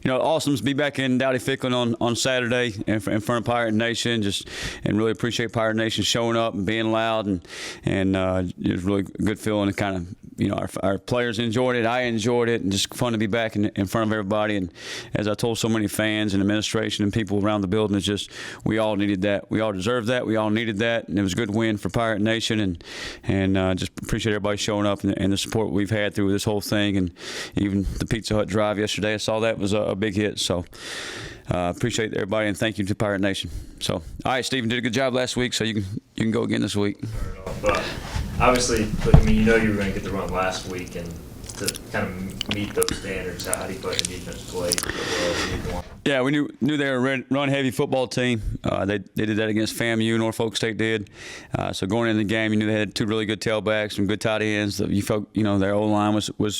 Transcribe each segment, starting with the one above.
awesome to be back in Dowdy-Ficklin on Saturday in front of Pirate Nation. And really appreciate Pirate Nation showing up and being loud, and it was really a good feeling. To kind of, our players enjoyed it, I enjoyed it, and just fun to be back in front of everybody. And as I told so many fans and administration and people around the building, it's just we all needed that, we all deserved that, we all needed that, and it was a good win for Pirate Nation. And just appreciate everybody showing up and the support we've had through this whole thing, and even the Pizza Hut drive yesterday. I saw that was a big hit. So appreciate everybody, and thank you to Pirate Nation. So, all right, Stephen did a good job last week, so you can go again this week. But obviously, you were going to get the run last week, and to kind of meet those standards, how do you put the defense play well? Yeah, we knew they were a run-heavy football team. They did that against FAMU. Norfolk State did. So going into the game, you knew they had two really good tailbacks, some good tight ends. You felt, their O-line was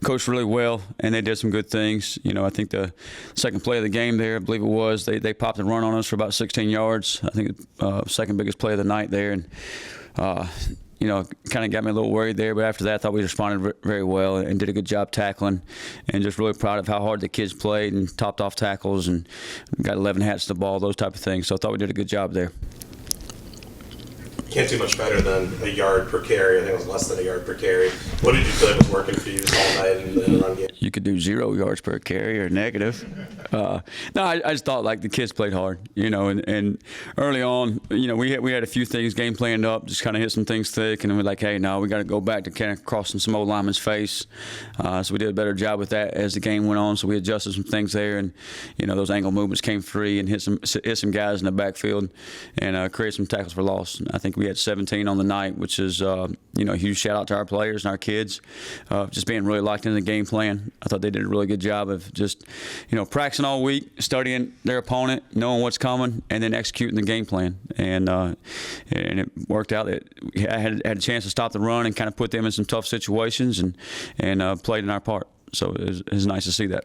coached really well, and they did some good things. I think the second play of the game there, I believe it was, they popped and run on us for about 16 yards. I think second biggest play of the night there, and kind of got me a little worried there, but after that, I thought we responded very well and did a good job tackling, and just really proud of how hard the kids played and topped off tackles and got 11 hats to the ball, those type of things. So I thought we did a good job there. Can't do much better than a yard per carry. I think it was less than a yard per carry. What did you feel like was working for you all night in the run game? You could do 0 yards per carry or negative. No, I just thought the kids played hard, and early on, we had a few things game planned up, just kind of hit some things thick, and then we're like, hey, no, we got to go back to kind of crossing some old lineman's face. So we did a better job with that as the game went on. So we adjusted some things there, and those angle movements came free and hit some guys in the backfield and created some tackles for loss. I think we had 17 on the night, which is a huge shout out to our players and our kids, just being really locked into the game plan. I thought they did a really good job of just practicing all week, studying their opponent, knowing what's coming, and then executing the game plan. And it worked out. I had a chance to stop the run and kind of put them in some tough situations, and played in our part. So it was nice to see that.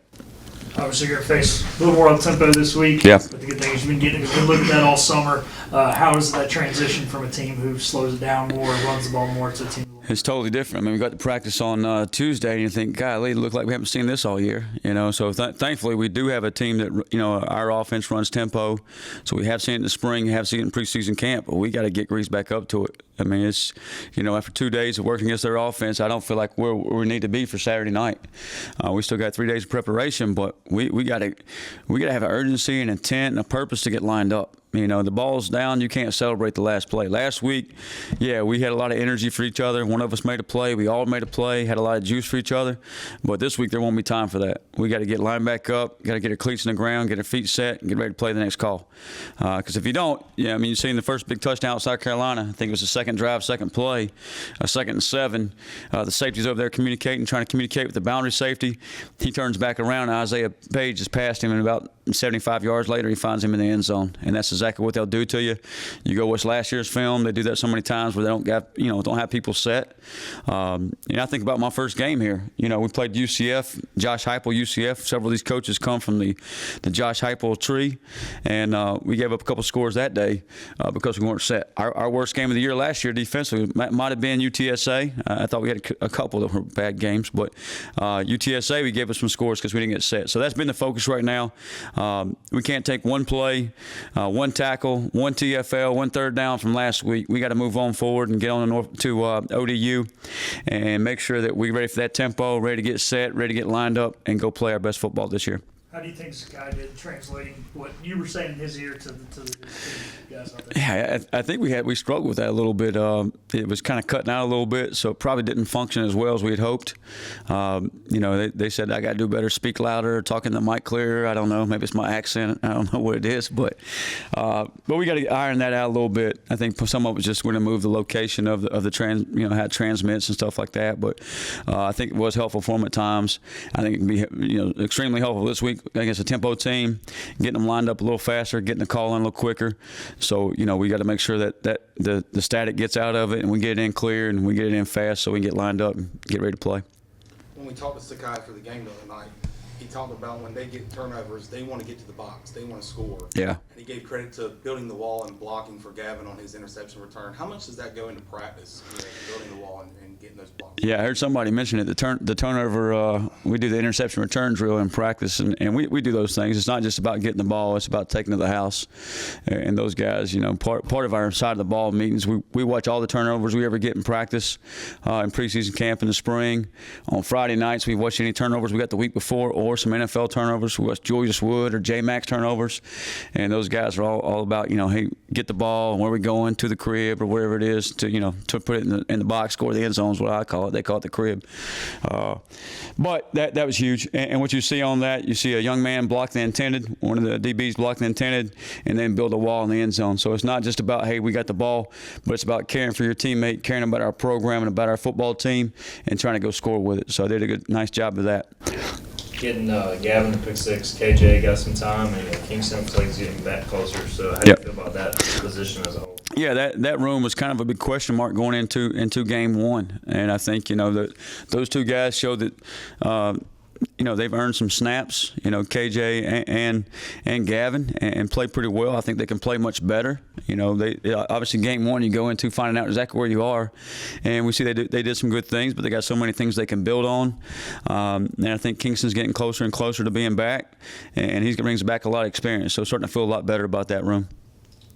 Obviously, you're going to face a little more up-tempo this week. Yeah. But the good thing is you've been getting a good look at that all summer. How does that transition from a team who slows it down more, runs the ball more, to a team? It's totally different. I mean, we got to practice on Tuesday, and you think, golly, it looked like we haven't seen this all year. So thankfully, we do have a team that, our offense runs tempo. So we have seen it in the spring, have seen it in preseason camp, but we got to get greased back up to it. I mean, it's, after 2 days of working against their offense, I don't feel like where we need to be for Saturday night. We still got 3 days of preparation, but we got to have an urgency and intent and a purpose to get lined up. The ball's down, you can't celebrate the last play. Last week, we had a lot of energy for each other. One of us made a play. We all made a play, had a lot of juice for each other. But this week, there won't be time for that. We got to get lined back up, got to get our cleats in the ground, get our feet set, and get ready to play the next call. Because if you don't, you've seen the first big touchdown at South Carolina. I think it was the second drive, second play, 2nd and 7. The safety's over there trying to communicate with the boundary safety. He turns back around, and Isaiah Page has passed him, and about 75 yards later, he finds him in the end zone. And that's exactly what they'll do to you. You go watch last year's film. They do that so many times where they don't have people set. I think about my first game here. We played UCF, Josh Heupel, UCF. Several of these coaches come from the Josh Heupel tree, and we gave up a couple scores that day because we weren't set. Our worst game of the year last year defensively might have been UTSA. I thought we had a couple that were bad games, but UTSA, we gave us some scores because we didn't get set. So that's been the focus right now. We can't take one play, one tackle, one TFL, one third down from last week. We got to move on forward and get on to ODU and make sure that we're ready for that tempo, ready to get set, ready to get lined up, and go play our best football this year. How do you think Sky did translating what you were saying in his ear to the guys out there? Yeah, I think we struggled with that a little bit. It was kind of cutting out a little bit, so it probably didn't function as well as we had hoped. They said I got to do better, speak louder, talking the mic clearer. I don't know, maybe it's my accent. I don't know what it is, but we got to iron that out a little bit. I think some of it was just going to move the location of the how it transmits and stuff like that. But I think it was helpful for them at times. I think it can be extremely helpful this week against a tempo team, getting them lined up a little faster, getting the call in a little quicker. So, we got to make sure that the static gets out of it and we get it in clear and we get it in fast so we can get lined up and get ready to play. When we talked to Sakai for the game the other night, he talked about when they get turnovers, they want to get to the box, they want to score. Yeah. And he gave credit to building the wall and blocking for Gavin on his interception return. How much does that go into practice, building the wall and getting those blocks? Yeah, I heard somebody mention it. The turnover, we do the interception return drill in practice, and we do those things. It's not just about getting the ball; it's about taking to the house. And those guys, part of our side of the ball meetings, we watch all the turnovers we ever get in practice, in preseason camp in the spring. On Friday nights, we watch any turnovers we got the week before, or some NFL turnovers. We watch Julius Wood or J Max turnovers, and those guys are all about hey, get the ball and where we going to the crib or wherever it is to put it in the box score. The end zone is what I call it. They call it the crib. But that was huge. And what you see on that, you see a young man block the intended, one of the DBs block the intended, and then build a wall in the end zone. So it's not just about, hey, we got the ball, but it's about caring for your teammate, caring about our program and about our football team, and trying to go score with it. So I did a nice job of that. Getting Gavin to pick six, KJ got some time, and Kingston looks like he's getting back closer. So how do you feel about that position as a whole? Yeah, that room was kind of a big question mark going into game one, and I think those two guys showed that they've earned some snaps. KJ and Gavin, and played pretty well. I think they can play much better. They obviously game one you go into finding out exactly where you are, and we see they did some good things, but they got so many things they can build on. And I think Kingston's getting closer and closer to being back, and he brings back a lot of experience. So starting to feel a lot better about that room.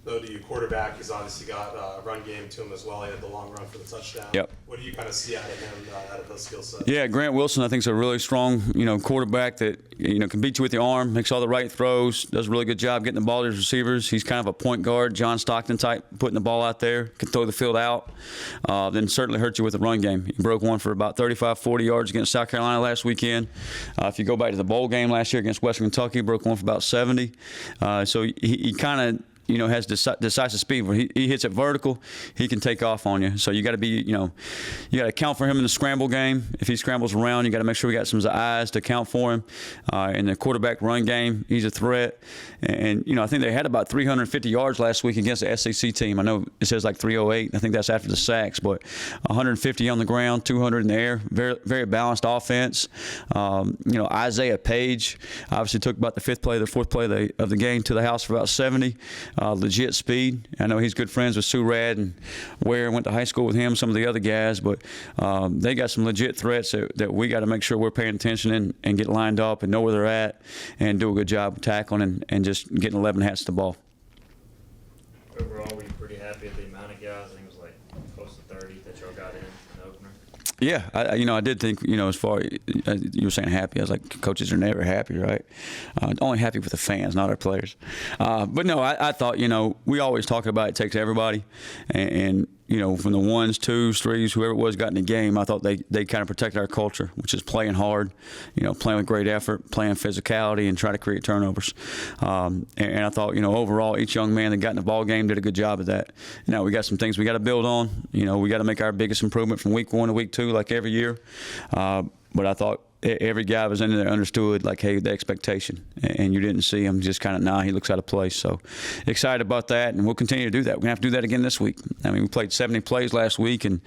Though to your quarterback, he's obviously got a run game to him as well. He had the long run for the touchdown. Yep. What do you kind of see out of him, out of those skill sets? Yeah, Grant Wilson, I think, is a really strong, quarterback that, can beat you with the arm, makes all the right throws, does a really good job getting the ball to his receivers. He's kind of a point guard, John Stockton type, putting the ball out there, can throw the field out. Then certainly hurt you with the run game. He broke one for about 35, 40 yards against South Carolina last weekend. If you go back to the bowl game last year against Western Kentucky, broke one for about 70. So he kind of, has decisive speed. Where he hits it vertical, he can take off on you. So you got to be, you got to account for him in the scramble game. If he scrambles around, you got to make sure we got some eyes to account for him. In the quarterback run game, he's a threat. And I think they had about 350 yards last week against the SEC team. I know it says like 308. I think that's after the sacks, but 150 on the ground, 200 in the air. Very, very balanced offense. Isaiah Page obviously took about the fourth play of the game to the house for about 70. Legit speed. I know he's good friends with Surratt and Ware, went to high school with him, some of the other guys, but they got some legit threats that we got to make sure we're paying attention and get lined up and know where they're at and do a good job of tackling and just getting 11 hats to the ball. Overall, were you pretty happy with the amount of guys? I think it was like close to 30 that y'all got in the opener. Yeah, I did think, as far as you were saying happy, I was like, coaches are never happy, right? Only happy with the fans, not our players. But no, I thought, we always talk about it takes everybody. And from the ones, twos, threes, whoever it was got in the game, I thought they kind of protected our culture, which is playing hard, playing with great effort, playing physicality, and try to create turnovers. And I thought, overall, each young man that got in the ball game did a good job of that. Now, we got some things we got to build on. We got to make our biggest improvement from week one to week two, like every year. But I thought every guy was in there understood, like, hey, the expectation. And you didn't see him just kind of, he looks out of place. So excited about that, and we'll continue to do that. We're going to have to do that again this week. I mean, we played 70 plays last week, and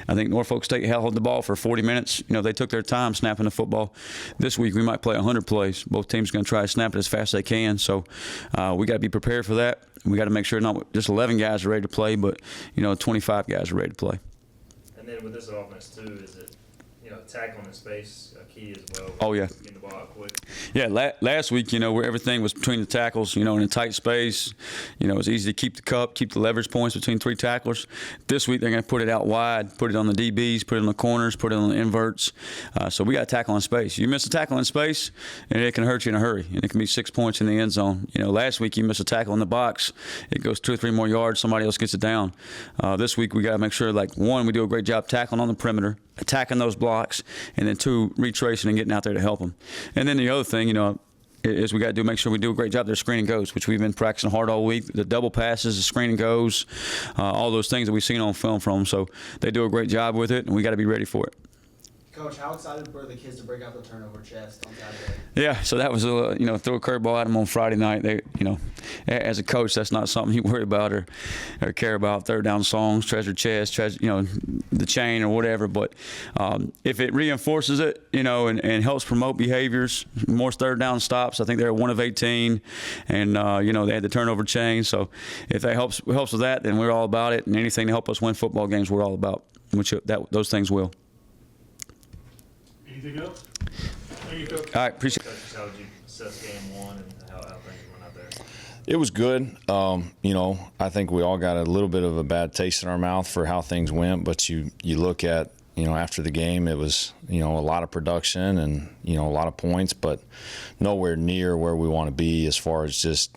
I think Norfolk State held the ball for 40 minutes. They took their time snapping the football. This week we might play 100 plays. Both teams are going to try to snap it as fast as they can. So we got to be prepared for that. We got to make sure not just 11 guys are ready to play, but, 25 guys are ready to play. And then with this offense, too, is it, tackling in space a key as well? Oh, yeah. Getting the ball out quick. Yeah, last week, where everything was between the tackles, in a tight space, it was easy to keep the cup, keep the leverage points between three tacklers. This week, they're going to put it out wide, put it on the DBs, put it on the corners, put it on the inverts. So we got to tackle in space. You miss a tackle in space, and it can hurt you in a hurry, and it can be 6 points in the end zone. Last week, you miss a tackle in the box, it goes 2 or 3 more yards, somebody else gets it down. This week, we got to make sure, one, we do a great job tackling on the perimeter, attacking those blocks, and then 2, retracing and getting out there to help them. And then the other thing, is we got to make sure we do a great job there screen and goes, which we've been practicing hard all week. The double passes, the screen and goes, all those things that we've seen on film from them. So they do a great job with it, and we got to be ready for it. Coach, how excited were the kids to break out the turnover chest on Saturday? Yeah, so that was throw a curveball at them on Friday night. They, as a coach, that's not something you worry about or care about. Third down songs, treasure chest, the chain or whatever. But if it reinforces it, and helps promote behaviors, more third down stops. I think they're 1 of 18, and they had the turnover chain. So if that helps with that, then we're all about it. And anything to help us win football games, we're all about. Which those things will. Anything else? Thank you, Coach. All right, appreciate it. Coach, how would you assess game one and how things went out there? It was good. I think we all got a little bit of a bad taste in our mouth for how things went, but you look at, after the game, it was, a lot of production and, a lot of points, but nowhere near where we want to be as far as just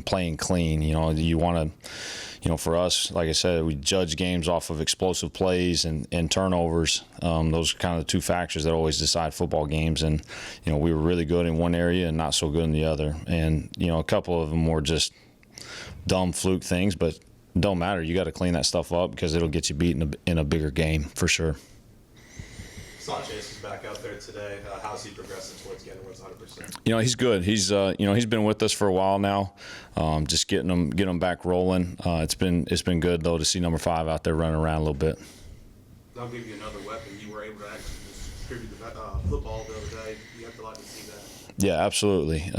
playing clean. You want to, for us, like I said, we judge games off of explosive plays and turnovers. Those are kind of the two factors that always decide football games. And, we were really good in one area and not so good in the other. And, a couple of them were just dumb fluke things, but it don't matter. You got to clean that stuff up because it'll get you beat in a bigger game for sure. Saw Chase is back out there today. How's he progressing towards getting towards 100%? He's good. He's he's been with us for a while now. Just getting him back rolling. It's been good though to see number 5 out there running around a little bit. I'll give you another weapon. You were able to actually distribute the football the other day. You have to like to see that. Yeah, absolutely.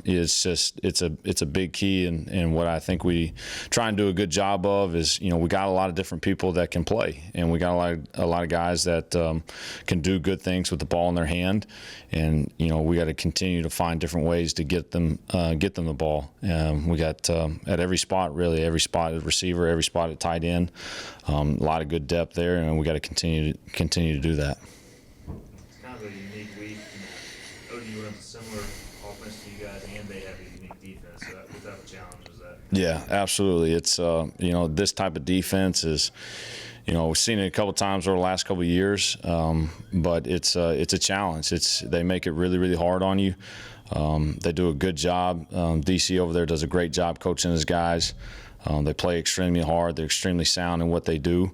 It's a big key, and what I think we try and do a good job of is, we got a lot of different people that can play, and we got a lot of guys that can do good things with the ball in their hand, and we got to continue to find different ways to get them the ball. We got at every spot, really, every spot at receiver, every spot at tight end, a lot of good depth there, and we got to continue to do that. It's kind of a unique week. ODU runs a similar offense to you guys, and they have a unique defense. So what type of challenge is that? Yeah, absolutely. It's this type of defense is, we've seen it a couple times over the last couple of years, but it's a challenge. They make it really, really hard on you. They do a good job. DC over there does a great job coaching his guys. They play extremely hard. They're extremely sound in what they do.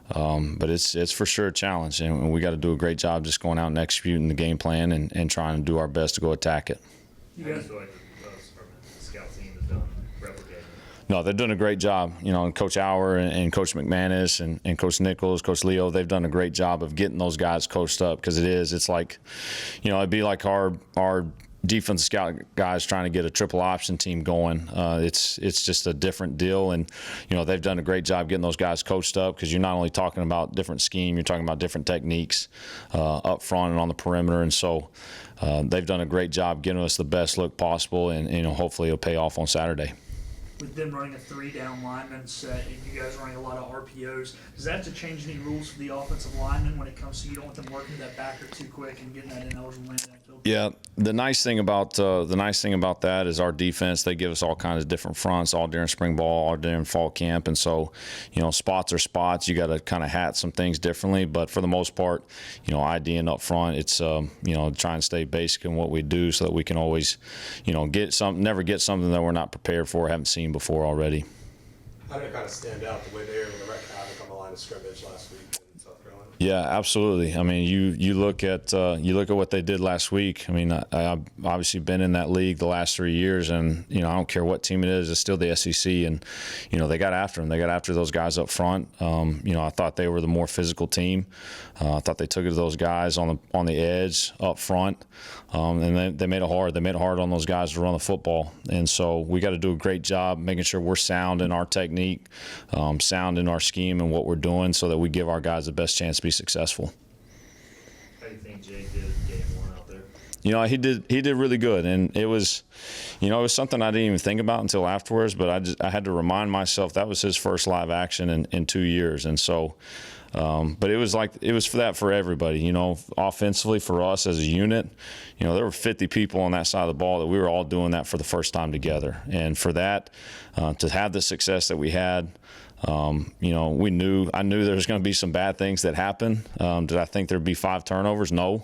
But it's for sure a challenge, and we got to do a great job just going out and executing the game plan and trying to do our best to go attack it. You guys feel like the scout team has done replicating? No, they're doing a great job. Coach Auer and Coach McManus and Coach Nichols, Coach Leo, they've done a great job of getting those guys coached up because it's like, it'd be like our defensive scout guys trying to get a triple option team going. It's just a different deal, and they've done a great job getting those guys coached up because you're not only talking about different scheme, you're talking about different techniques up front and on the perimeter, and so they've done a great job getting us the best look possible, and hopefully it'll pay off on Saturday. With them running a 3-down lineman set and you guys running a lot of RPOs, does that have to change any rules for the offensive linemen when it comes to you don't want them working to that backer too quick and getting that ineligible man in that field? Yeah, the nice thing about that is our defense. They give us all kinds of different fronts, all during spring ball, all during fall camp, and so spots are spots. You got to kind of hat some things differently, but for the most part, IDing up front, it's try and stay basic in what we do so that we can always never get something that we're not prepared for, haven't seen before already. How did it kind of stand out the way they were able to wreak havoc on the line of scrimmage last week in South Carolina? Yeah, absolutely. I mean, you look at what they did last week. I mean, I've obviously been in that league the last 3 years, and I don't care what team it is, it's still the SEC, and they got after them. They got after those guys up front. I thought they were the more physical team. I thought they took it to those guys on the edge up front, and they made it hard. They made it hard on those guys to run the football, and so we got to do a great job making sure we're sound in our technique, sound in our scheme and what we're doing, so that we give our guys the best chance to be successful. How do you think Jake did game one out there? He did really good, and it was something I didn't even think about until afterwards, but I had to remind myself that was his first live action in 2 years, and so but it was for everybody, offensively for us as a unit, there were 50 people on that side of the ball that we were all doing that for the first time together, and for that to have the success that we had. I knew there was going to be some bad things that happened. Did I think there'd be 5 turnovers? No.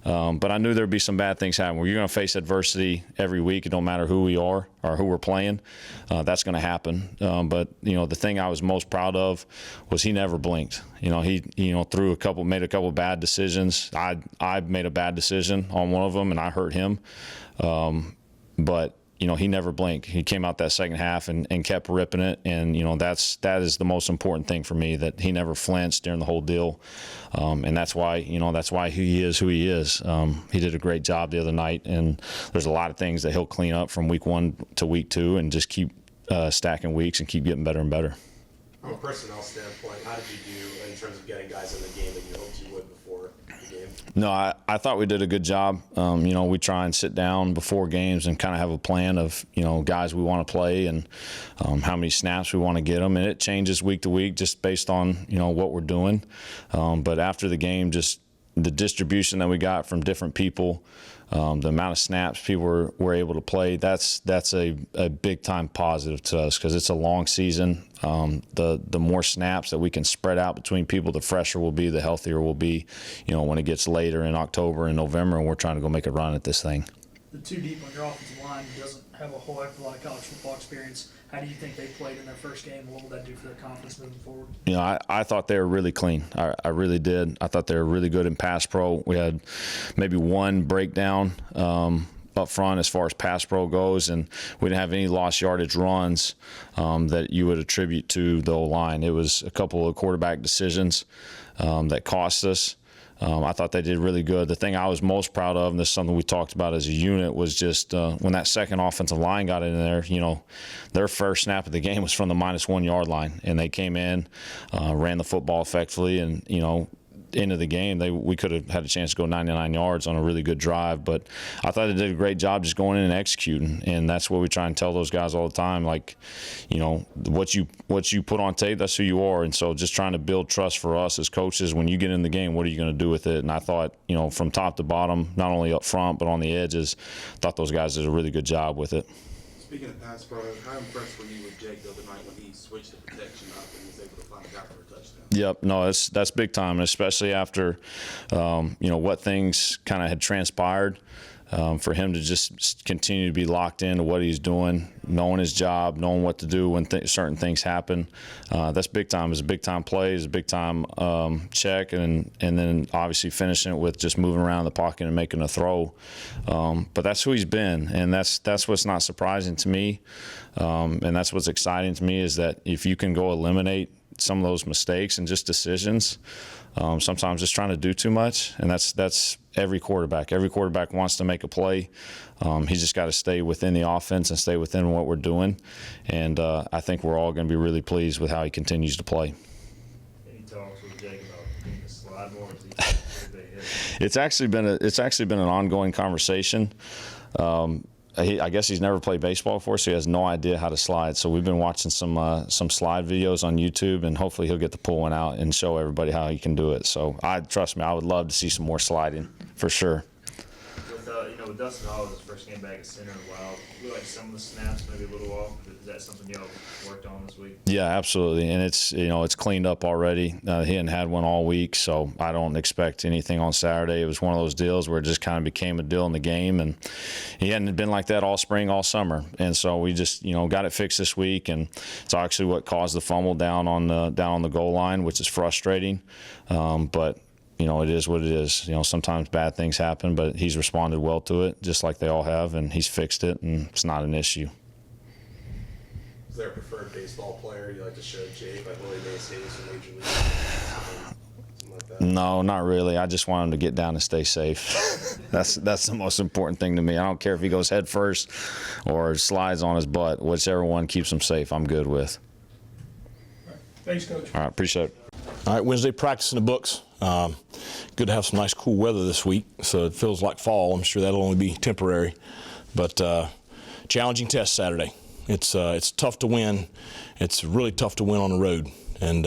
But I knew there'd be some bad things happen. Where you're going to face adversity every week. It don't matter who we are or who we're playing. That's going to happen. But the thing I was most proud of was he never blinked. He made a couple bad decisions. I made a bad decision on one of them, and I hurt him. But he never blinked. He came out that second half and kept ripping it. And, that is the most important thing for me, that he never flinched during the whole deal. And that's why he is who he is. He did a great job the other night. And there's a lot of things that he'll clean up from week 1 to week 2 and just keep stacking weeks and keep getting better and better. From a personnel standpoint, how did you do in terms of getting guys in the game that you hoped you would before the game? No, I thought we did a good job. We try and sit down before games and kind of have a plan of, guys we want to play and how many snaps we want to get them. And it changes week to week just based on, what we're doing. But after the game, just the distribution that we got from different people, the amount of snaps people were able to play, that's a big time positive to us because it's a long season. The more snaps that we can spread out between people, the fresher we'll be, the healthier we'll be, when it gets later in October and November and we're trying to go make a run at this thing. The two deep on your offensive line doesn't have a whole heck of a lot of college football experience. How do you think they played in their first game? What will that do for their confidence moving forward? I thought they were really clean. I really did. I thought they were really good in pass pro. We had maybe one breakdown up front as far as pass pro goes, and we didn't have any lost yardage runs that you would attribute to the O-line. It was a couple of quarterback decisions that cost us. I thought they did really good. The thing I was most proud of, and this is something we talked about as a unit, was just when that second offensive line got in there, their first snap of the game was from the -1 yard line, and they came in, ran the football effectively, and, end of the game, we could have had a chance to go 99 yards on a really good drive. But I thought they did a great job just going in and executing, and that's what we try and tell those guys all the time. Like, what you put on tape, that's who you are. And so just trying to build trust for us as coaches. When you get in the game, what are you going to do with it? And I thought, from top to bottom, not only up front but on the edges, I thought those guys did a really good job with it. Speaking of pass pro, how impressed were you with Jake the other night when he switched the protection up and was able to find a guy for a touchdown? Yep, no, that's big time, especially after what things kind of had transpired. For him to just continue to be locked into what he's doing, knowing his job, knowing what to do when certain things happen, that's big time. It's a big time play, it's a big time check, and then obviously finishing it with just moving around the pocket and making a throw. But that's who he's been, and that's what's not surprising to me, and that's what's exciting to me is that if you can go eliminate some of those mistakes and just decisions, sometimes just trying to do too much, and that's every quarterback. Every quarterback wants to make a play. He's just got to stay within the offense and stay within what we're doing, and I think we're all going to be really pleased with how he continues to play. Any talks with Jake about getting the slide more? It's actually been an ongoing conversation. I guess he's never played baseball before, so he has no idea how to slide. So we've been watching some slide videos on YouTube, and hopefully he'll get to pull one out and show everybody how he can do it. So trust me, I would love to see some more sliding for sure. With Dustin Hall, his first game back at center in a while, it looked like some of the snaps maybe a little off. Is that something y'all worked on this week? Yeah, absolutely, and it's cleaned up already. He hadn't had one all week, so I don't expect anything on Saturday. It was one of those deals where it just kind of became a deal in the game, and he hadn't been like that all spring, all summer, and so we just got it fixed this week, and it's actually what caused the fumble down on the goal line, which is frustrating, but. It is what it is. Sometimes bad things happen, but he's responded well to it, just like they all have, and he's fixed it, and it's not an issue. Is there a preferred baseball player you like to show Jake, like Willie Mays Hayes from Major League? Something like that? No, not really. I just want him to get down and stay safe. That's the most important thing to me. I don't care if he goes head first or slides on his butt. Whichever one keeps him safe, I'm good with. Thanks, Coach. All right, appreciate it. All right, Wednesday practice in the books. Good to have some nice cool weather this week, so it feels like fall. I'm sure that'll only be temporary, but challenging test Saturday. It's tough to win. It's really tough to win on the road, and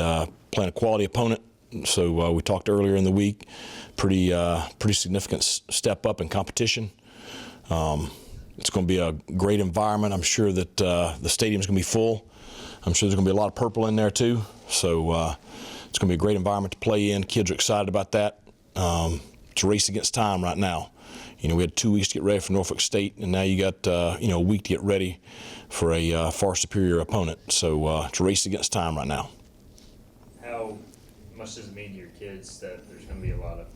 playing a quality opponent. So we talked earlier in the week, pretty significant step up in competition. It's going to be a great environment. I'm sure that the stadium's going to be full. I'm sure there's going to be a lot of purple in there too. So it's going to be a great environment to play in. Kids are excited about that. it's a race against time right now. You know, we had 2 weeks to get ready for Norfolk State, and now you got a week to get ready for a far superior opponent. So it's a race against time right now. How much does it mean to your kids that there's going to be a lot of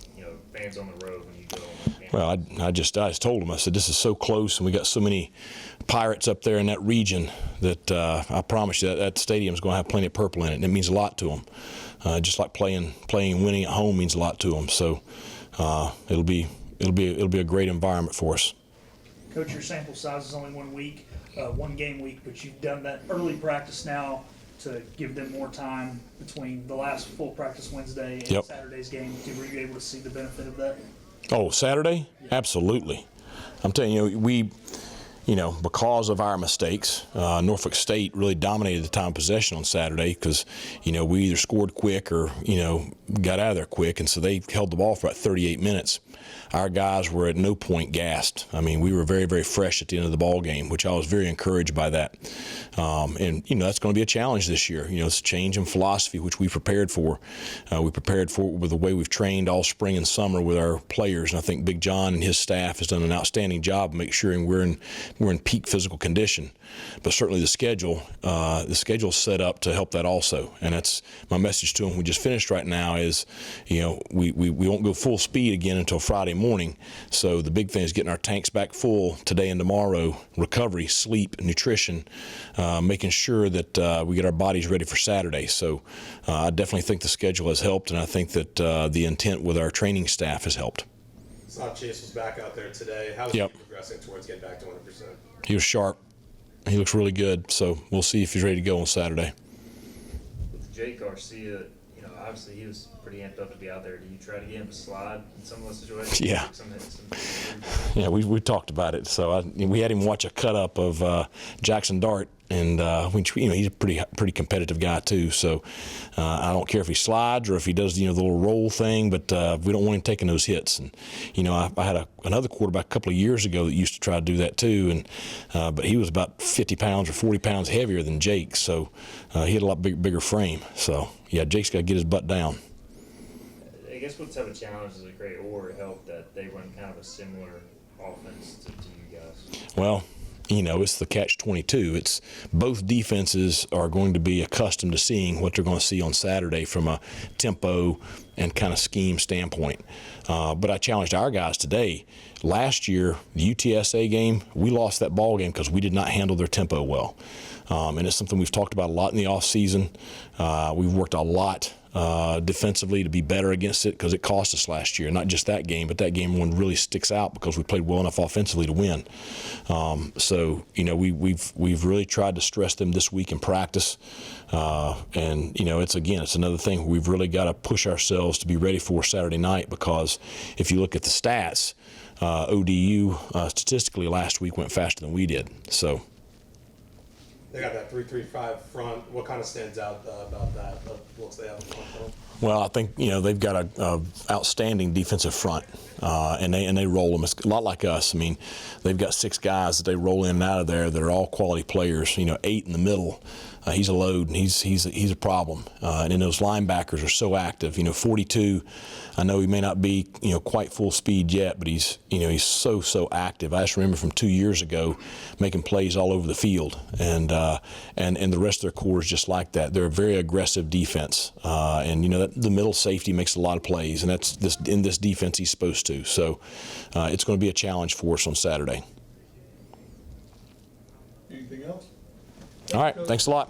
fans on the road when you go on the game? Well, I just told them, I said, this is so close, and we got so many Pirates up there in that region that I promise you that stadium's going to have plenty of purple in it, and it means a lot to them. Just like playing and winning at home means a lot to them. So it'll be a great environment for us. Coach, your sample size is only 1 week, 1 game week, but you've done that early practice now to give them more time between the last full practice Wednesday and Yep. Saturday's game. Were you able to see the benefit of that? Oh, Saturday? Absolutely. I'm telling you, because of our mistakes, Norfolk State really dominated the time of possession on Saturday because, we either scored quick or, got out of there quick, and so they held the ball for about 38 minutes. Our guys were at no point gassed. I mean, we were very, very fresh at the end of the ball game, which I was very encouraged by that. And that's going to be a challenge this year. It's a change in philosophy, which we prepared for. We prepared for it with the way we've trained all spring and summer with our players. And I think Big John and his staff has done an outstanding job of making sure we're in peak physical condition. But certainly the schedule's set up to help that also. And that's my message to them. We just finished right now is, we won't go full speed again until Friday morning. So the big thing is getting our tanks back full today and tomorrow, recovery, sleep, nutrition, making sure that we get our bodies ready for Saturday. So I definitely think the schedule has helped, and I think that the intent with our training staff has helped. Saw Chase was back out there today. How's Yep. he progressing towards getting back to 100%? He was sharp. He looks really good. So we'll see if he's ready to go on Saturday. With Jake Garcia, obviously he was pretty amped up to be out there. Do you try to get him to slide in some of those situations? Yeah. Yeah, we talked about it. So we had him watch a cut up of Jackson Dart, and he's a pretty competitive guy too. So I don't care if he slides or if he does the little roll thing, but we don't want him taking those hits. And I had another quarterback a couple of years ago that used to try to do that too, and but he was about 50 pounds or 40 pounds heavier than Jake, so he had a lot bigger frame. So yeah, Jake's got to get his butt down. I guess what type of challenge does it create or help that they run kind of a similar offense to you guys? Well, it's the catch-22. It's both defenses are going to be accustomed to seeing what they're going to see on Saturday from a tempo and kind of scheme standpoint. But I challenged our guys today. Last year, the UTSA game, we lost that ball game because we did not handle their tempo well. And it's something we've talked about a lot in the offseason. We've worked a lot defensively to be better against it because it cost us last year. Not just that game, but that game one really sticks out because we played well enough offensively to win. So we've really tried to stress them this week in practice, and it's another thing we've really got to push ourselves to be ready for Saturday night, because if you look at the stats, ODU statistically last week went faster than we did. So. They got that 3-3-5 front. What kind of stands out about that? Looks they have front? Well, I think they've got a outstanding defensive front, and they roll them. It's a lot like us. I mean, they've got 6 guys that they roll in and out of there that are all quality players. 8 in the middle. He's a load, and he's a problem. And then those linebackers are so active. 42. I know he may not be quite full speed yet, but he's so active. I just remember from 2 years ago making plays all over the field, and the rest of their core is just like that. They're a very aggressive defense, and the middle safety makes a lot of plays, and that's in this defense he's supposed to. So it's going to be a challenge for us on Saturday. Anything else? All right, thanks a lot.